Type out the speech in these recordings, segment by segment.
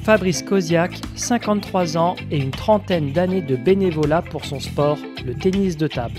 Fabrice Koziak, 53 ans et une trentaine d'années de bénévolat pour son sport, le tennis de table.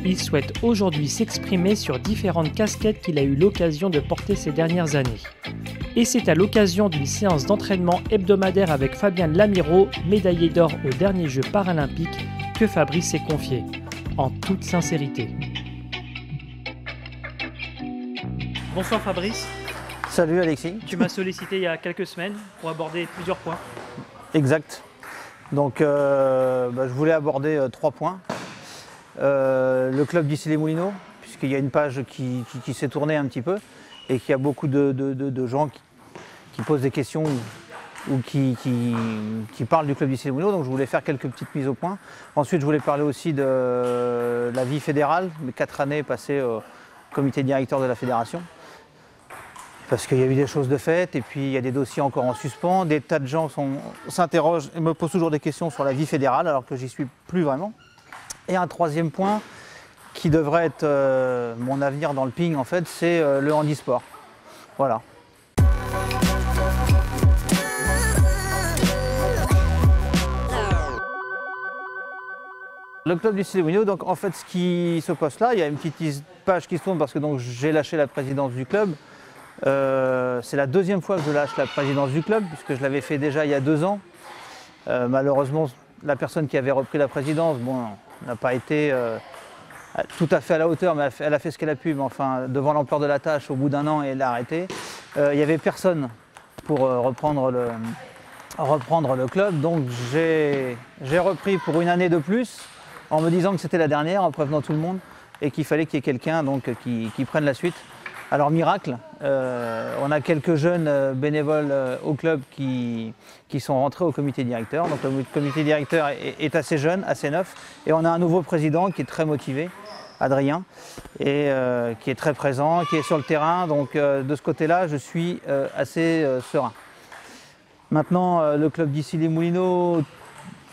Il souhaite aujourd'hui s'exprimer sur différentes casquettes qu'il a eu l'occasion de porter ces dernières années. Et c'est à l'occasion d'une séance d'entraînement hebdomadaire avec Fabien Lamiro, médaillé d'or aux derniers Jeux paralympiques, que Fabrice s'est confié, en toute sincérité. Bonsoir Fabrice. Salut Alexis. Tu m'as sollicité il y a quelques semaines pour aborder plusieurs points. Exact. Donc je voulais aborder 3 points. Le club d'Issy-les-Moulineaux, puisqu'il y a une page qui s'est tournée un petit peu et qu'il y a beaucoup de gens qui posent des questions ou qui parlent du club d'Issy-les-Moulineaux, donc je voulais faire quelques petites mises au point. Ensuite, je voulais parler aussi de la vie fédérale, mes 4 années passées au comité directeur de la fédération. Parce qu'il y a eu des choses de faites et puis il y a des dossiers encore en suspens. Des tas de gens s'interrogent et me posent toujours des questions sur la vie fédérale alors que j'y suis plus vraiment. Et un 3e point qui devrait être mon avenir dans le ping en fait, c'est le handisport. Voilà. Le club d'Issy-les-Moulineaux, donc en fait ce qui se passe là, il y a une petite page qui se tourne parce que j'ai lâché la présidence du club. C'est la 2e fois que je lâche la présidence du club, puisque je l'avais fait déjà il y a 2 ans. Malheureusement, la personne qui avait repris la présidence n'a pas été tout à fait à la hauteur, mais elle a fait ce qu'elle a pu. Mais enfin, devant l'ampleur de la tâche, au bout d'1 an, elle l'a arrêté. Il n'y avait personne pour reprendre le club, donc j'ai repris pour une année de plus, en me disant que c'était la dernière, en prévenant tout le monde, et qu'il fallait qu'il y ait quelqu'un qui prenne la suite. Alors miracle, on a quelques jeunes bénévoles au club qui sont rentrés au comité directeur. Donc le comité directeur est assez jeune, assez neuf. Et on a un nouveau président qui est très motivé, Adrien, et qui est très présent, qui est sur le terrain. Donc de ce côté-là, je suis assez serein. Maintenant, le club d'Issy-les-Moulineaux,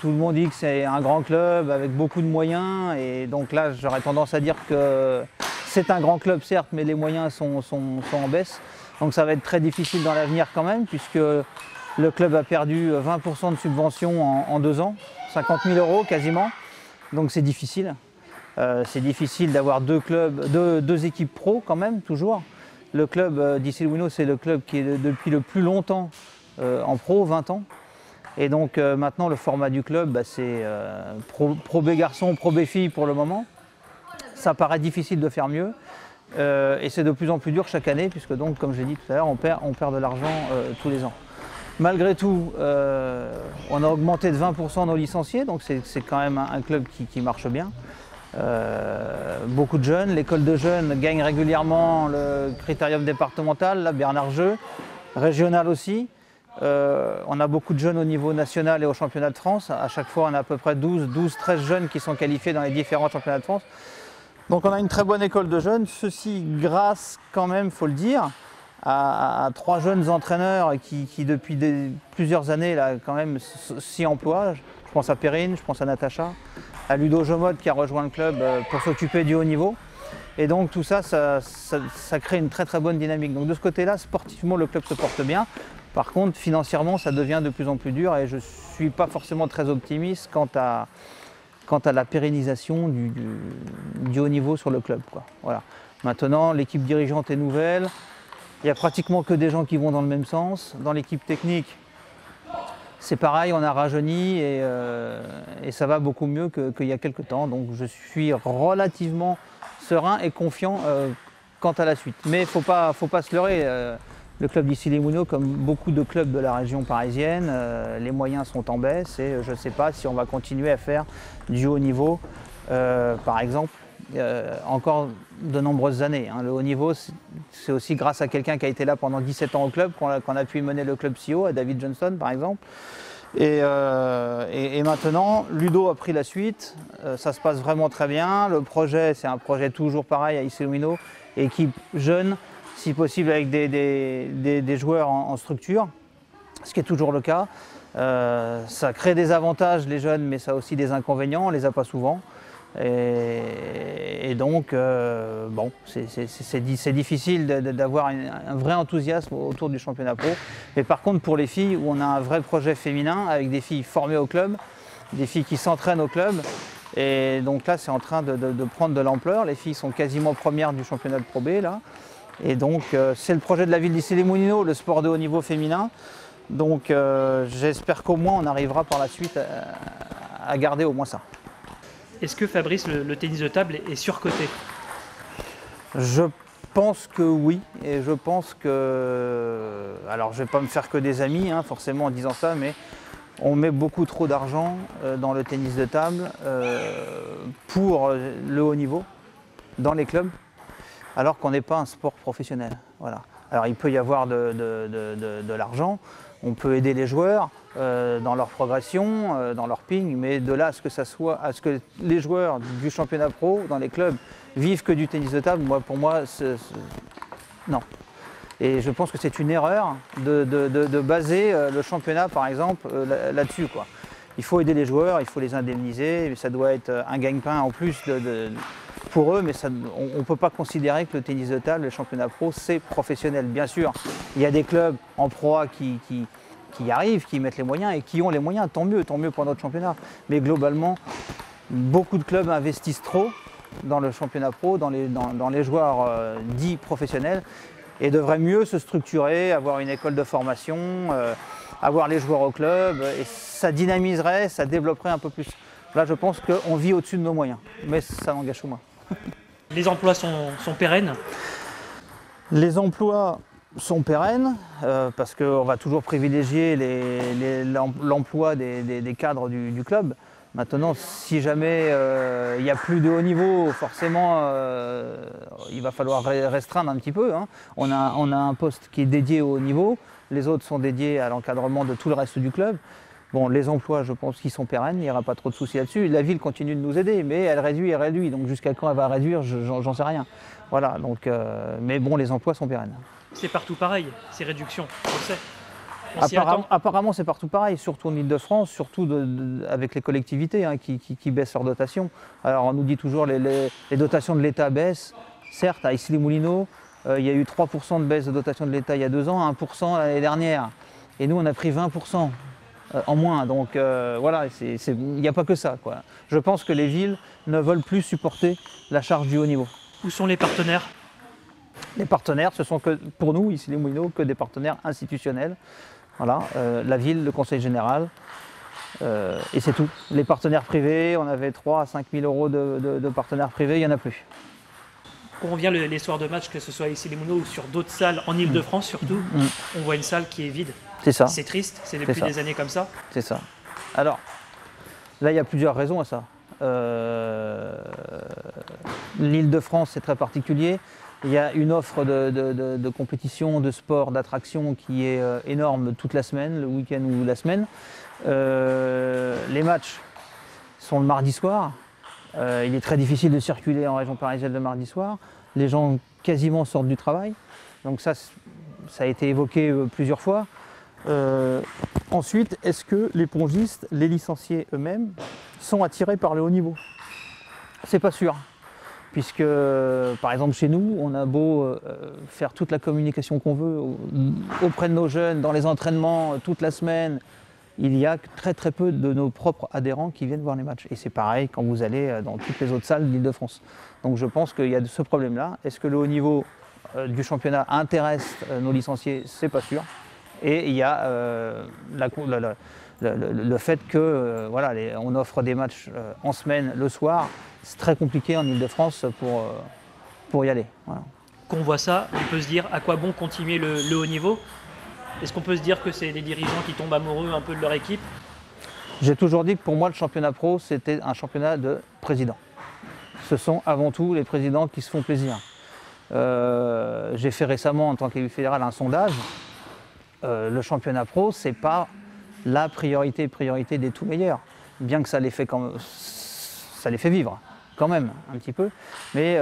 tout le monde dit que c'est un grand club avec beaucoup de moyens. Et donc là, j'aurais tendance à dire que c'est un grand club certes, mais les moyens sont en baisse. Donc ça va être très difficile dans l'avenir quand même, puisque le club a perdu 20% de subvention en 2 ans, 50 000 € quasiment. Donc c'est difficile. C'est difficile d'avoir 2 équipes pro quand même, toujours. Le club d'Issy-les-Moulineaux, c'est le club qui est depuis le plus longtemps en pro, 20 ans. Et donc maintenant le format du club, c'est pro B garçon, pro B fille pour le moment. Ça paraît difficile de faire mieux et c'est de plus en plus dur chaque année puisque donc, comme je l'ai dit tout à l'heure, on perd de l'argent tous les ans. Malgré tout, on a augmenté de 20% nos licenciés, donc c'est quand même un club qui marche bien. Beaucoup de jeunes, l'école de jeunes gagne régulièrement le critérium départemental, là, Bernard Jeu, régional aussi. On a beaucoup de jeunes au niveau national et au championnat de France. À chaque fois, on a à peu près 12-13 jeunes qui sont qualifiés dans les différents championnats de France. Donc on a une très bonne école de jeunes, ceci grâce quand même, il faut le dire, à 3 jeunes entraîneurs qui depuis plusieurs années là, quand même s'y emploient. Je pense à Perrine, je pense à Natacha, à Ludo Jomod qui a rejoint le club pour s'occuper du haut niveau. Et donc tout ça crée une très bonne dynamique. Donc de ce côté-là, sportivement, le club se porte bien. Par contre, financièrement, ça devient de plus en plus dur et je ne suis pas forcément très optimiste quant à la pérennisation du haut niveau sur le club, quoi. Voilà. Maintenant, l'équipe dirigeante est nouvelle. Il n'y a pratiquement que des gens qui vont dans le même sens. Dans l'équipe technique, c'est pareil, on a rajeuni et ça va beaucoup mieux qu'il y a quelques temps. Donc je suis relativement serein et confiant quant à la suite. Mais il ne faut pas se leurrer. Le club d'Issy-les-Moulineaux, comme beaucoup de clubs de la région parisienne, les moyens sont en baisse et je ne sais pas si on va continuer à faire du haut niveau, par exemple, encore de nombreuses années. Le haut niveau, c'est aussi grâce à quelqu'un qui a été là pendant 17 ans au club qu'on a pu mener le club CEO, à David Johnson par exemple. Et maintenant, Ludo a pris la suite, ça se passe vraiment très bien. Le projet, c'est un projet toujours pareil à Issy-les-Moulineaux, équipe jeune, si possible avec des joueurs en structure, ce qui est toujours le cas. Ça crée des avantages les jeunes, mais ça a aussi des inconvénients, on ne les a pas souvent. Et donc, bon, c'est difficile d'avoir un vrai enthousiasme autour du championnat pro. Mais par contre, pour les filles, où on a un vrai projet féminin, avec des filles formées au club, des filles qui s'entraînent au club, et donc là, c'est en train de prendre de l'ampleur. Les filles sont quasiment premières du championnat de Pro B, là. Et donc, c'est le projet de la ville d'Issy-les-Moulineaux, le sport de haut niveau féminin. Donc, j'espère qu'au moins, on arrivera par la suite à garder au moins ça. Est-ce que Fabrice, le tennis de table est surcoté? Je pense que oui, et je pense que... Alors je ne vais pas me faire que des amis, hein, forcément en disant ça, mais on met beaucoup trop d'argent dans le tennis de table pour le haut niveau, dans les clubs, alors qu'on n'est pas un sport professionnel. Voilà. Alors il peut y avoir de l'argent, on peut aider les joueurs dans leur progression, dans leur ping, mais de là à ce que les joueurs du championnat pro, dans les clubs, vivent que du tennis de table, pour moi, non. Et je pense que c'est une erreur de baser le championnat, par exemple, là-dessus, quoi. Il faut aider les joueurs, il faut les indemniser, ça doit être un gagne-pain en plus pour eux, mais on ne peut pas considérer que le tennis de table, le championnat pro, c'est professionnel. Bien sûr, il y a des clubs en Pro A qui y arrivent, qui mettent les moyens et qui ont les moyens, tant mieux pour notre championnat. Mais globalement, beaucoup de clubs investissent trop dans le championnat pro, dans les joueurs dits professionnels, et devraient mieux se structurer, avoir une école de formation, avoir les joueurs au club, et ça dynamiserait, ça développerait un peu plus. Là, je pense qu'on vit au-dessus de nos moyens, mais ça n'engage que moi. Les emplois sont pérennes? Les emplois sont pérennes, parce qu'on va toujours privilégier l'emploi des cadres du club. Maintenant, si jamais il n'y a plus de haut niveau, forcément, il va falloir restreindre un petit peu, hein. On a un poste qui est dédié au haut niveau, les autres sont dédiés à l'encadrement de tout le reste du club. Bon, les emplois, je pense qu'ils sont pérennes, il n'y aura pas trop de soucis là-dessus. La ville continue de nous aider, mais elle réduit. Donc jusqu'à quand elle va réduire, j'en sais rien. Voilà, donc, mais bon, les emplois sont pérennes. C'est partout pareil, ces réductions, on le sait. Apparemment, c'est partout pareil, surtout en Ile-de-France, surtout avec les collectivités, hein, qui baissent leurs dotations. Alors on nous dit toujours les dotations de l'État baissent. Certes, à Issy-les-Moulineaux, il y a eu 3% de baisse de dotation de l'État il y a 2 ans, 1% l'année dernière. Et nous, on a pris 20% en moins. Donc voilà, il n'y a pas que ça, quoi. Je pense que les villes ne veulent plus supporter la charge du haut niveau. Où sont les partenaires? Les partenaires, ce sont que, pour nous, ici les Moulineaux, que des partenaires institutionnels. Voilà, la ville, le conseil général, et c'est tout. Les partenaires privés, on avait 3 à 5 000 euros de partenaires privés, il n'y en a plus. Quand on vient les soirs de match, que ce soit ici les Moulineaux ou sur d'autres salles, en Ile-de-France surtout, on voit une salle qui est vide. C'est ça. C'est triste, c'est depuis des années comme ça. C'est ça. Alors, là, il y a plusieurs raisons à ça. L'Île-de-France, c'est très particulier. Il y a une offre de compétition, de sport, d'attraction qui est énorme toute la semaine, le week-end ou la semaine. Les matchs sont le mardi soir. Il est très difficile de circuler en région parisienne le mardi soir. Les gens quasiment sortent du travail. Donc ça a été évoqué plusieurs fois. Ensuite, est-ce que les pongistes, les licenciés eux-mêmes, sont attirés par le haut niveau? C'est pas sûr. Puisque, par exemple, chez nous, on a beau faire toute la communication qu'on veut auprès de nos jeunes, dans les entraînements, toute la semaine, il y a très très peu de nos propres adhérents qui viennent voir les matchs. Et c'est pareil quand vous allez dans toutes les autres salles de l'Île-de-France. Donc je pense qu'il y a ce problème-là. Est-ce que le haut niveau du championnat intéresse nos licenciés? C'est pas sûr. Et il y a le fait que voilà, on offre des matchs en semaine, le soir. C'est très compliqué en Ile-de-France pour y aller. Voilà. Quand on voit ça, on peut se dire à quoi bon continuer le haut niveau? Est-ce qu'on peut se dire que c'est des dirigeants qui tombent amoureux un peu de leur équipe? J'ai toujours dit que pour moi, le championnat pro, c'était un championnat de présidents. Ce sont avant tout les présidents qui se font plaisir. J'ai fait récemment, en tant qu'élu fédéral, un sondage. Le championnat pro, ce n'est pas la priorité des tout meilleurs, bien que ça les fait vivre. quand même, un petit peu. Mais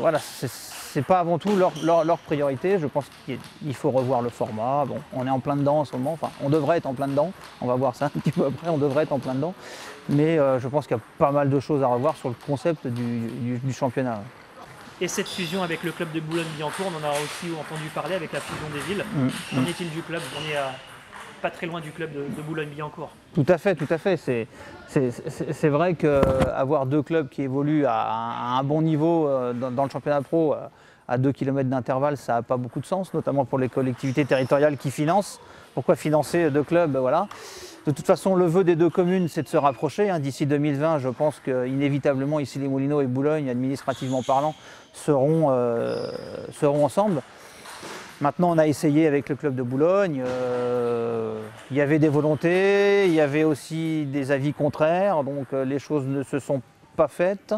voilà, c'est pas avant tout leur priorité. Je pense qu'il faut revoir le format. Bon, on est en plein dedans en ce moment, enfin, on devrait être en plein dedans. On va voir ça un petit peu après, on devrait être en plein dedans. Mais je pense qu'il y a pas mal de choses à revoir sur le concept du championnat. Et cette fusion avec le club de Boulogne-Billancourt, on en a aussi entendu parler avec la fusion des villes. Qu'en est-il du club? On est pas très loin du club de Boulogne-Billancourt. Tout à fait, tout à fait. C'est vrai qu'avoir deux clubs qui évoluent à un bon niveau dans le championnat pro, à 2 km d'intervalle, ça n'a pas beaucoup de sens, notamment pour les collectivités territoriales qui financent. Pourquoi financer deux clubs? Voilà. De toute façon, le vœu des deux communes, c'est de se rapprocher. D'ici 2020, je pense qu'inévitablement, ici, les Moulineaux et Boulogne, administrativement parlant, seront ensemble. Maintenant, on a essayé avec le club de Boulogne. Il y avait des volontés, il y avait aussi des avis contraires, donc les choses ne se sont pas faites.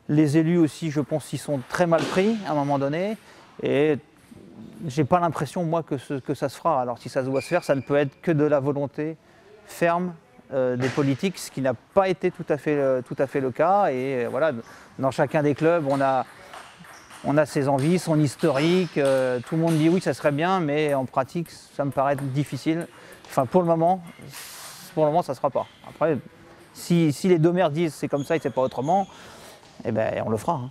Les élus aussi, je pense, s'y sont très mal pris à un moment donné. Et j'ai pas l'impression, moi, que ça se fera. Alors, si ça doit se faire, ça ne peut être que de la volonté ferme des politiques, ce qui n'a pas été tout à fait le cas. Et voilà, dans chacun des clubs, on a ses envies, son historique. Tout le monde dit oui, ça serait bien, mais en pratique, ça me paraît difficile. Enfin, pour le moment, ça ne sera pas. Après, si les deux maires disent c'est comme ça et c'est pas autrement, eh ben, on le fera.